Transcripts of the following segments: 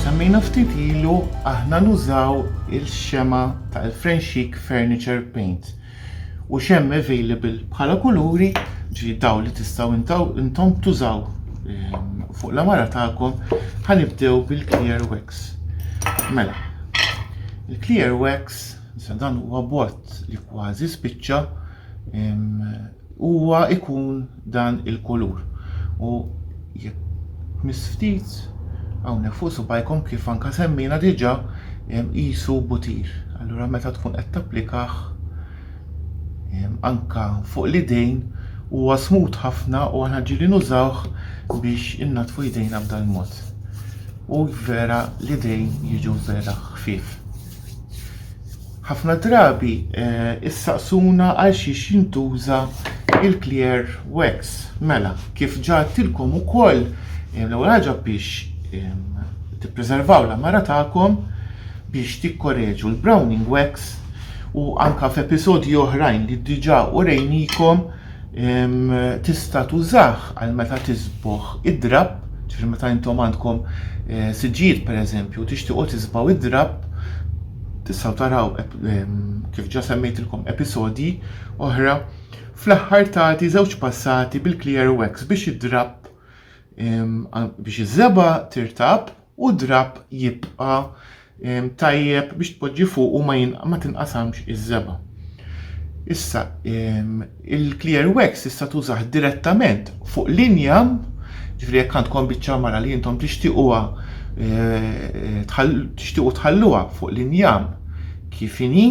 semmejna ftit ilu aħna nużaw il-xema tal-French Chic Furniture Paint. U xem available bħala kuluri ġi daw li tistaw intom tużaw fuq l-amara tagħkom. Ħanibdew bil-Clear Wax. Mela, il-Clear Wax dan huwa bott li kważi spiċċa huwa ikun dan il-kulur. U jekk misftit hawnhekk fuq subajkom kif anke semmejna diġà qisu butir. Allura meta tkun qed tapplikah anke fuq l-idejn huwa smooth ħafna u aħna ġieli nużawh biex innatfu jdejna b'dan mod. U vera l-idejn jiġu vera ħfief. Ħafna drabi issaqsuna għal xiex jintuża il-Clear Wax. Mela, kif ġattilkom ukoll l-ewwel ħaġa biex tippreservaw l-amara tagħkom biex tikkoreġu l-Browning Wax u anke f'episodji oħrajn li diġà urejnikom tista' tużah għal meta tisbuħ id-drab, ġifieri meta intom għandkom siġġiet pereżempju tixtiequ tisbaw id-drab, tistgħu taraw kif ġa semmejtilkom episodji oħra. Fl-aħħar tagħti żewġ passati bil-Clear Wax biex id-drab biex iż-żeba tirtab u d-drab jibqa' tajjeb biex tpoġġi fuq u ma tinqasamx iż-żeba. Issa il-Clear Wax issa tużah direttament fuq l-injam, ġifieri jekk għandkom biċċa mara li intom tixtiequha tħalluha fuq l-injam kif inhi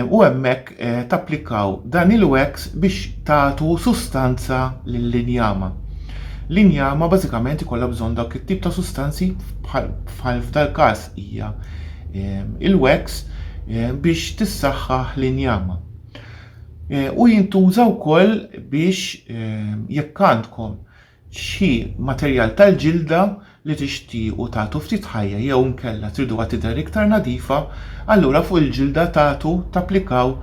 u hemmhekk tapplikaw dan il-wax biex tagħtu sustanza lill-injama. L-injama bażikament ikollha bżonn dak it-tip ta' sustanzi bħal f'dal-każ hija il-wax biex tissaħħaħ l-injama. U jintuża wkoll biex jekk għandkom xi materjal tal-ġilda li tixtiequ tagħtu ftit ħajja jew inkella triduha tidher iktar nadifa, allura fuq il-ġilda tagħtu tapplikaw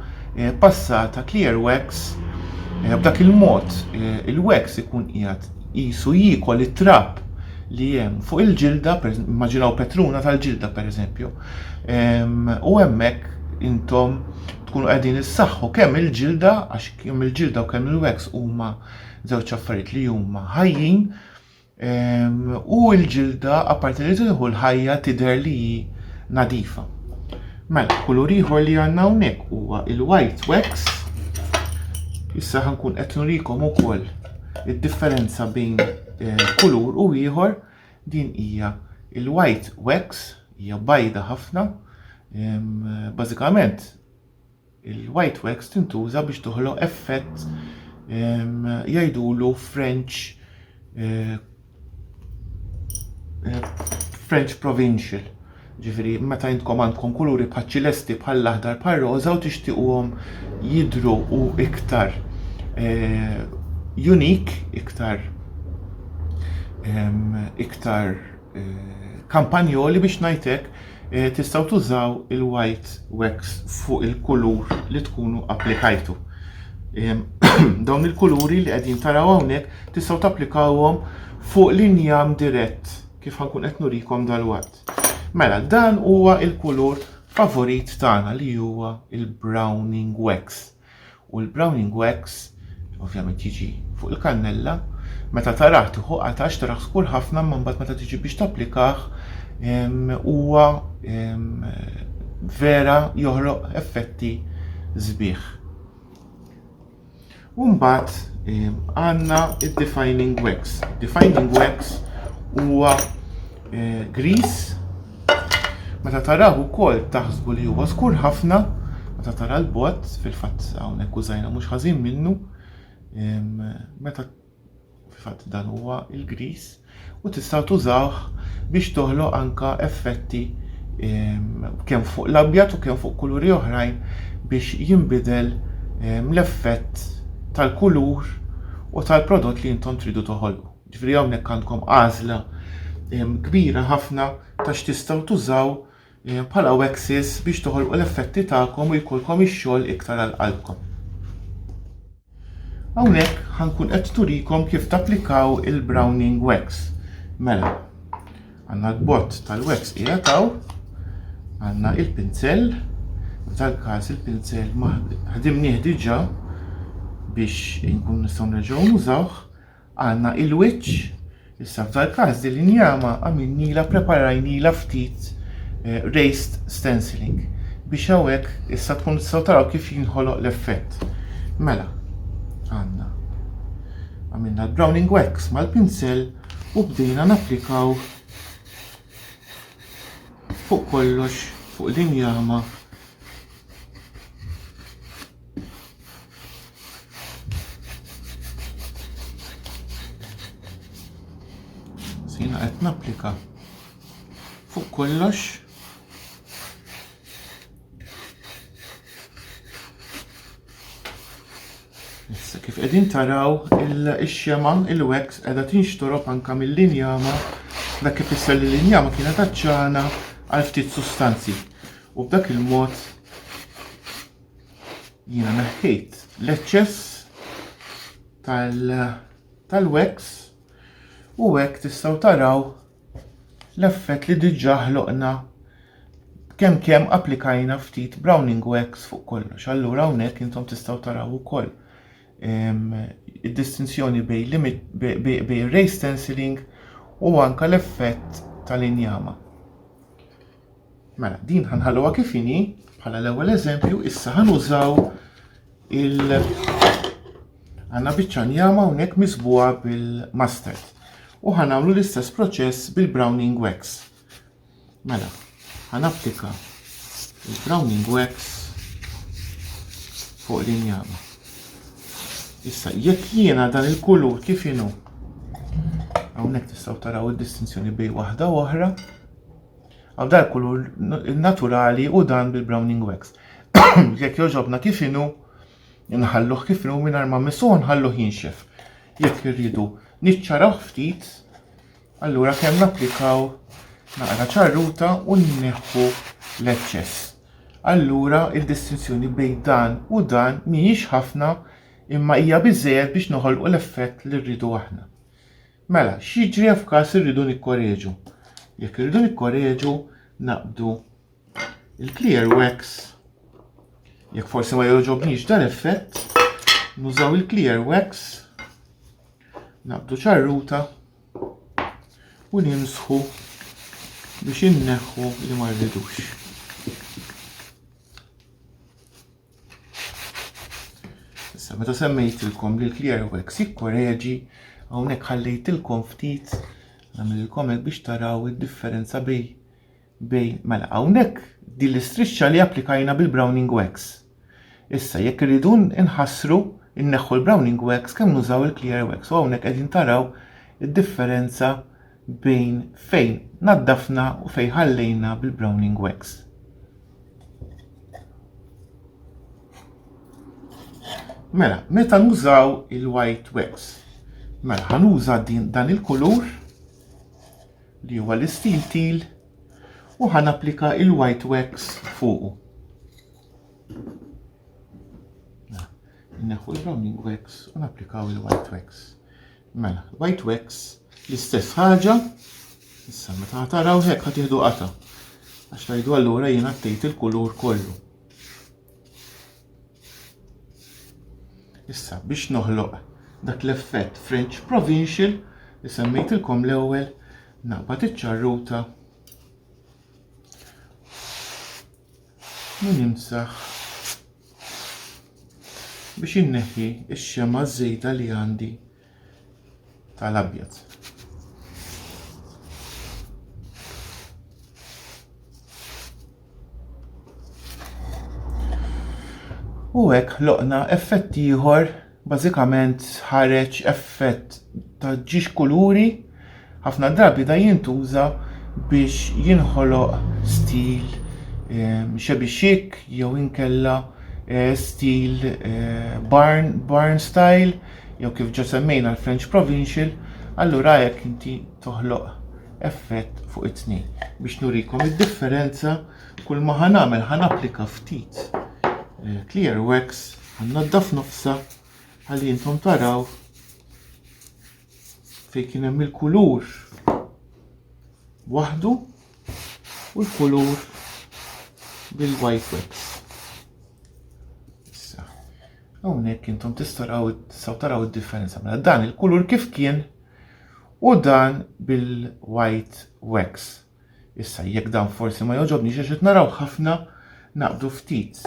passata Clear Wax. B'dak il-mod il-wax ikun qiegħed qisu jiekol it-trab li hemm fuq il-ġilda, immaġinaw petruna tal-ġilda pereżempju. U hemmhekk intom tkunu qegħdin issaħħu kemm il-ġilda għax kemm il-ġilda u kemm il-wax huma żewġ affarijiet li huma ħajjin u l-ġilda apparti li tidħu l-ħajja tidher li hi nadifa. Mela, kulur ieħor li għandna hawnhekk huwa il-White Wax. Issa ħankun qed nurikom ukoll id-differenza bejn kulur u ieħor. Din hija il-White Wax, hija bajda ħafna. Bażikament il-White Wax tintuża biex toħloq effett jgħidulu French Provincial. Ġifieri meta intkom għandkom kuluri bħal ċilesti bħal l-aħdar bħal roża u tixtiequhom jidhru u iktar unique, iktar kampanjoli biex ngħidlek tistgħu tużaw il-White Wax fuq il-kulur li tkunu applikajtu. Dawn il-kuluri li qegħdin taraw hawnhekk tistgħu tapplikawhom fuq l-injam dirett kif ħankun qed nurikom dalwaqt. Mela, dan huwa il-kulur favorit tagħna li huwa il-Browning Wax. U l-Browning Wax ovvjament jiġi fuq il-kannella, meta tarah tieħu qatax taraħ skur ħafna ma mbagħad meta tiġi biex tapplikah huwa vera joħloq effetti sbieħ. U mbagħad għandna id-Defining Wax. Defining Wax huwa grease. Meta taraw ukoll taħsbu li huwa skur ħafna, meta tara l-bott fil-fatt hawnhekk użajna mhux ħażin minnu, meta fil-fatt dan huwa il-grease u tistgħu tużawh biex toħloq anke effetti kemm fuq l-abjad u kemm fuq kuluri oħrajn biex jinbidel l-effett tal-kulur u tal-prodott li intom tridu toħolqu. Ġifieri hawnhekk għandkom għażla kbira ħafna ta' x'tistgħu tużaw bħala waxes biex toħolqu l-effetti tagħkom u jkollkom ix-xogħol iktar għal qalbkom. Hawnhekk ħankun qed turikom kif tapplikaw il-Browning Wax. Mela, Għandna l-bott tal-wax qiegħataw, għandna il-pinsell, tal-każ il-pinsell ħadimnieh diġà biex inkun nistgħu nerġgħu nużawh, għandna il-wiċċ, issa f'dal-każ din l-injama għamilnila preparajnila ftit raised stenciling biex hawnhekk issa tkun tistgħu taraw kif jinħoloq l-effett. Mela, għamilna l-browning wax mal-pinsell u bdejna napplikaw fuq kollox, fuq l-injama sina qed napplika fuq kollox issa kif qegħdin taraw il-xema il-wax qiegħda tinxtorob anke mill-injama dak kif isser li l-injama kienet aċċana għal ftit sustanzi u b'dak il-mod jiena neħħejt l-eċċess tal-wax u hekk tistgħu taraw l-effett li diġà ħloqna kemm applikajna ftit browning wax fuq kollox. Allura hawnhekk intom tistgħu taraw ukoll id-distinzjoni bejn raised stenciling u anke l-effett tal-injama. Mela, din ħanħalluha kif inhi bħala l-ewwel eżempju, issa ħanużaw għandna biċċa injama hawnhekk misbuha bil-mustard u ħanagħmlu l-istess proċess bil-browning wax. Mela, ħanapplika il-browning wax fuq l-injama. Issa, jekk jiena dan il-kulur kif inhu, hawnhekk tistgħu taraw id-distinzjoni bejn waħda u oħra, għaw dan il-kulur naturali u dan bil-browning wax. Jekk jogħġobna kif inhu, nħalluh kif inhu mingħajr ma missuh nħalluh jinxef. Jekk irridu niċċaraw ftit, allura kemm napplikaw naqra ċarruta u nneħħu l-eċċess. Allura id-distinzjoni bejn dan u dan mhijiex ħafna imma hija biżżejjed biex noħolqu l-effett li rridu aħna. Mela, x'jiġri f'każ irridu nikkoreġu. Jekk irridu nikkoreġu naqbdu il-clear wax. Jekk forsi ma jogħġobniex dan l-effett, nużaw il-clear wax, naqbdu ċarruta u nimsħu biex inneħħu li ma rridux. Issa meta semmejtilkom li l-clear wax jikkoreġi, hawnhekk ħallejtilkom ftit nagħmililkom hekk biex taraw id-differenza bejn mela hawnhekk din l-istriċċa li applikajna bil-browning wax. Issa jekk irridu inħassru inneħħu l-browning wax kemm nużaw il-clear wax u hawnhekk qegħdin taraw id-differenza bejn fejn naddafna u fejn ħallejna bil-browning wax. Mela, meta nużaw il-white wax, mela ħanuża dan il-kulur li huwa l-steel teal u ħanapplika il-white wax fuqu. Neħu il-browning wax u napplikaw il-white wax. Mela, white wax l-istess ħaġa, issa meta taraw hekk ħatieħdu qata għax tgħidu allura jiena ttejt il-kulur kollu. Issa biex noħloq dak l-effett French Provincial li semmejtilkom l-ewwel naqbad iċ-ċarruta u nimsaħ biex inneħħi x-xema żejda li għandi tal-abjad. U hekk ħloqna effett ieħor, bażikament ħareġ effett ta' ġiex kuluri, ħafna drabi da jintuża biex jinħoloq stil shabby chic jew inkella stil barn style jew kif ġa semmejna l-French Provincial, allura hekk inti toħloq effett fuq it-tnejn. Biex nurikom id-differenza kull ma ħanamel ħanapplika ftit clear wax, ħannaddaf nofsa ħalli intom taraw fejn kien hemm il-kulur waħdu u l-kulur bil-white wax. Issa, hawnhekk intom tistgħu taraw id-differenza mela dan il-kulur kif kien u dan bil-white wax. Issa jekk dan forsi ma joġobni xi naraw ħafna naqbdu ftit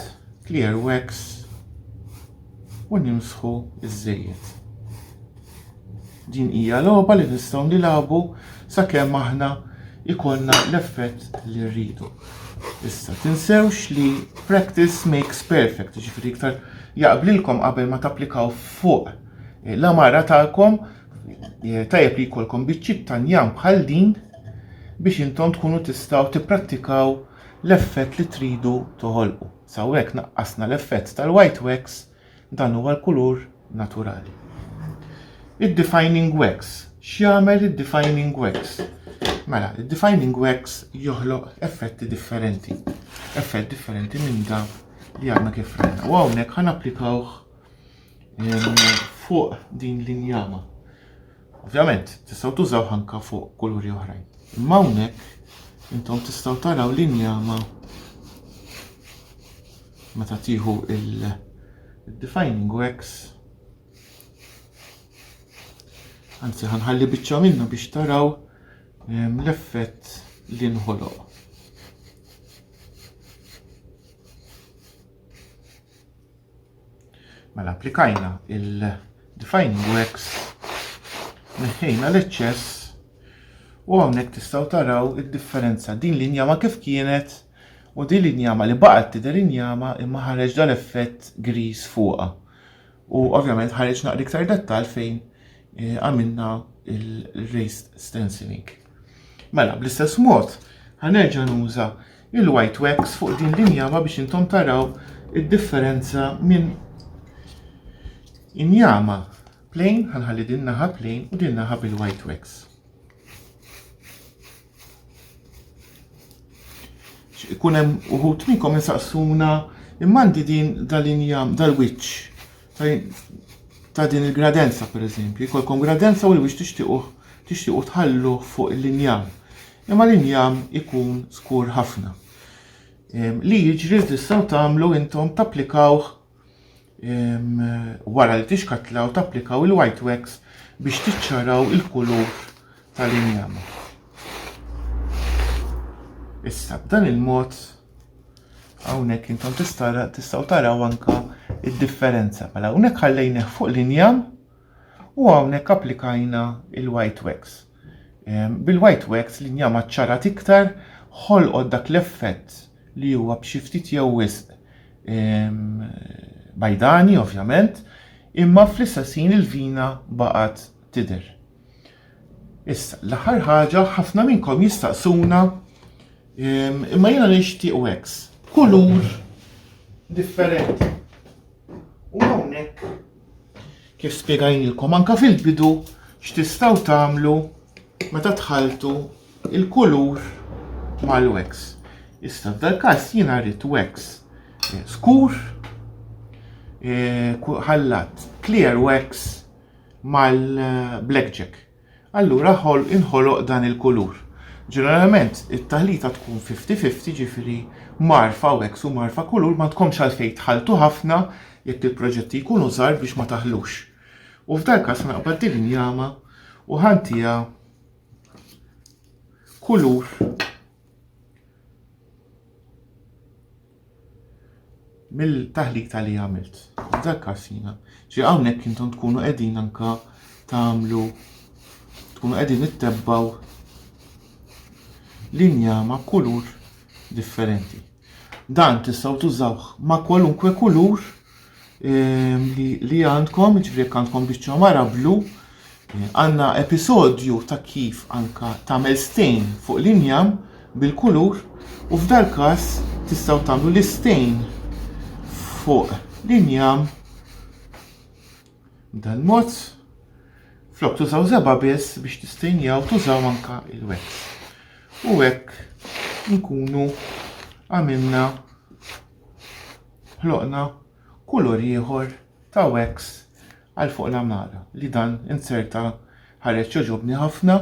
clear wax u nimsħu iż-żejjed. Din hija logħba li nistgħu nilagħbu sakemm aħna ikollna l-effett li rridu. Issa tinsewx li practice makes perfect, ġifieri iktar jaqblilkom qabel ma tapplikaw fuq l-amara tagħkom tajjeb li jkollkom biċċiet tanjam bħal din biex intom tkunu tistgħu tipprattikaw l-effett li tridu toħolqu. Sa hekk naqqasna l-effett tal-white wax dan huwa l-kulur naturali. Id-defining wax. X'jagħmel id-defining wax? Mela, id-defining wax joħloq effetti differenti. Effett differenti minn dak li għandna kif rajna. U hawnhekk ħanapplikawh fuq din l-injama. Ovvjament, tistgħu tużaw anke fuq kuluri oħrajn. Imma hawnhekk intom tistgħu taraw l-injama meta tieħu il-defining wax. Anzi, ħanħalli biċċa minna biex taraw l-effett li nħoloq. Mela applikajna il-defining wax, neħħejna l-eċċess u hawnhekk tistgħu taraw id-differenza. Din l-injama kif kienet u din l-injama li baqgħet tidher injama imma ħareġ dal-effett gris fuqha. U ovvjament ħareġ naqra iktar dettall fejn għamilna il-raised stenciling. Mela, bl-istess mod, ħanerġa' nuża il-white wax fuq din l-injama biex intom taraw id-differenza minn injama plain, ħanħalli din naħa plain u din naħa bil-white wax. Ikun hemm uħud minnkom insaqsuna immandi din dal-injam, dal-wiċċ ta' din il-gradenza pereżempju, jkollkom gradenza u l-wiċċ tixtiequ tħallu fuq l-injam. Imma l-injam ikun skur ħafna. Li jiġri tistgħu tagħmlu intom tapplikawh wara li tixkatlaw tapplikaw il-white wax biex tiċċaraw il-kulur tal-injama. Issa b'dan il-mod hawnhekk intom tistgħu taraw anke id-differenza. Mela hawnhekk ħallejnieh fuq l-injam u hawnhekk applikajna il-white wax. Bil-white wax l-injama ċċarat iktar ħolqot dak l-effett li huwa b'xi ftit jew wisq bajdani ovvjament, imma fl-istessin il-vina baqgħet tidher. Issa l-aħħar ħaġa ħafna minnkom jistaqsuna imma jiena nixtieq wax, kulur differenti. U hawnhekk kif spjegajnilkom anke fil-bidu x'tistgħu tagħmlu meta tħaltu il-kulur mal-wax. Issa f'dal każ jiena rrid wax skur ħallat clear wax mal-blackjack. Allura inħoloq dan il-kulur. Ġeneralment it-taħlita tkun 50-50 ġifieri marfa wax u marfa kulur ma tkomx għalfejn tħaltu ħafna jekk il-proġetti jkunu żgħar biex ma taħlux. U f'dal każ naqbad din l-injama u ħantija kulur mill-taħlita li għamilt. F'dal każ jiena ġi hawnhekk intom tkunu qegħdin anke tagħmlu tkunu qegħdin ittebbaw l-injama kulur differenti. Dan tistgħu tużawh ma' kwalunkwe kulur li għandkom, ġifieri għandkom biċċa mara blu, għandna episodju ta' kif anke tagħmel stain fuq l-injam bil-kulur u f'dal każ tistgħu tagħmlu l-stain fuq l-injam b'dan mod flok tużaw żeba biss biex tistejnjaw tużaw anke il-wax. U hekk nkunu għamilna ħloqna kulur ieħor ta' wax għal fuq l-amara li dan inserta ħareġ joġobni ħafna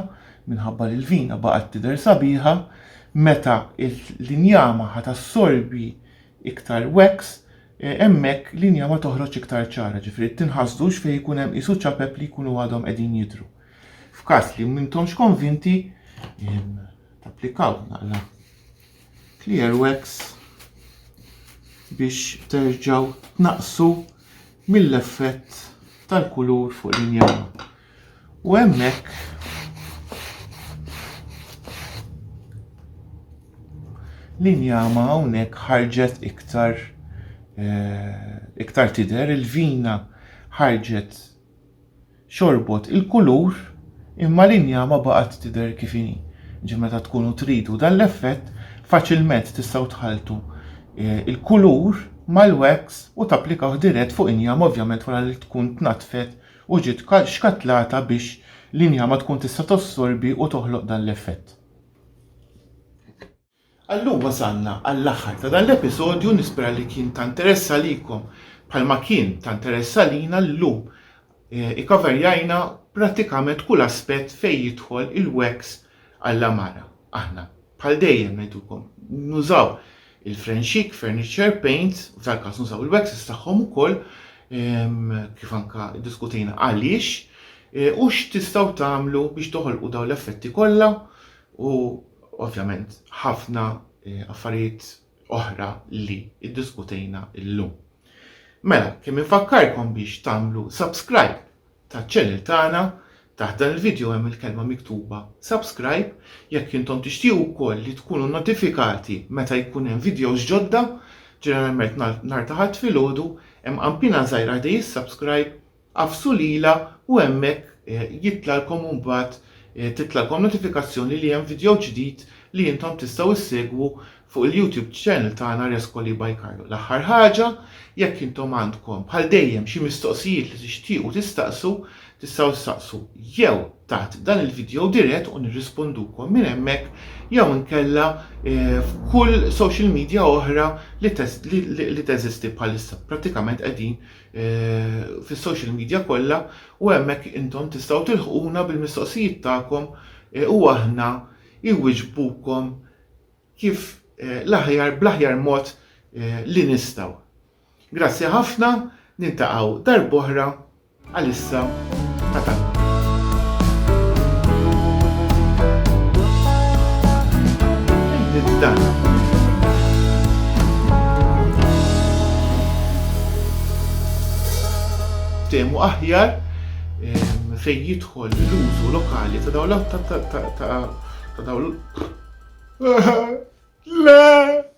minħabba li l-vina baqgħet tidher sabiħa meta l-linjama ħat assorbi iktar wax hemmhekk l-linjama toħroġ iktar ċara, ġifieri tinħassdux fejn jkun hemm qisu ċapep li jkunu għadhom qegħdin jidhru. F'każ li m'intomx konvinti tapplikaw naqra clear wax biex terġgħu tnaqsu mill-effett tal-kulur fuq l-linjama. U hemmhekk l-linjama hawnhekk ħarġet iktar tidher, il-vina ħarġet xorbot il-kulur imma l-linjama baqgħet tidher kif inhi. Meta tkunu tridu dan l-effett faċilment tistgħu tħaltu il-kulur mal-wax u tapplikaw dirett fuq injama ovvjament wara li tkun tnatfet u ġiet xkatlata biex l-injama tkun tista' tossorbi u toħloq dan l-effett. Allum wasalna għall-aħħar ta' dan l-episodju, nispera li kien ta' interess għalikom bħalma kien ta' interess għalina llum ikkaverjajna prattikament kull aspett fejn jidħol il-wax għall-amara. Aħna bħal dejjem ngħidulkom nużaw il-Frenchic Furniture Paints, f'dal-każ nużaw il-waxes tagħhom ukoll kif anke ddiskutejna għaliex u x'tistgħu tagħmlu biex toħolqu dawn l-effetti kollha u ovvjament ħafna affarijiet oħra li ddiskutejna llum. Mela, kemm infakkarkom biex tagħmlu subscribe taċ-channel tagħna taħt dan il-video hemm il-kelma miktuba subscribe jekk intom tixtiequ wkoll li tkunu notifikati meta jkun hemm videos ġodda, ġeneralment nhar ta' ħadd filgħodu hemm qampina żgħira ħdej is-subscribe qafsu lilha u hemmhekk jitlalkom mbagħad titlalkom notifikazzjoni li hemm video ġdid li intom tistgħu issegwu fuq il-YouTube channel tagħna Riascoli by Carlo. L-aħħar ħaġa jekk intom għandkom bħal dejjem xi mistoqsijiet li tixtiequ tistaqsu tistgħu tistaqsu jew taħt dan il-video dirett u nirrispondukom minn hemmhekk jew inkella f'kull social media oħra li teżisti bħalissa. Prattikament qegħdin fis-social media kollha u hemmhekk intom tistgħu tilħquna bil-mistoqsijiet tagħkom u aħna iwiġbukom kif bl-aħjar mod li nistgħu. Grazzi ħafna, nintaqgħu darb'oħra għalissa ta' temu aħjar fejn jidħol l-użu lokali ta' dawn le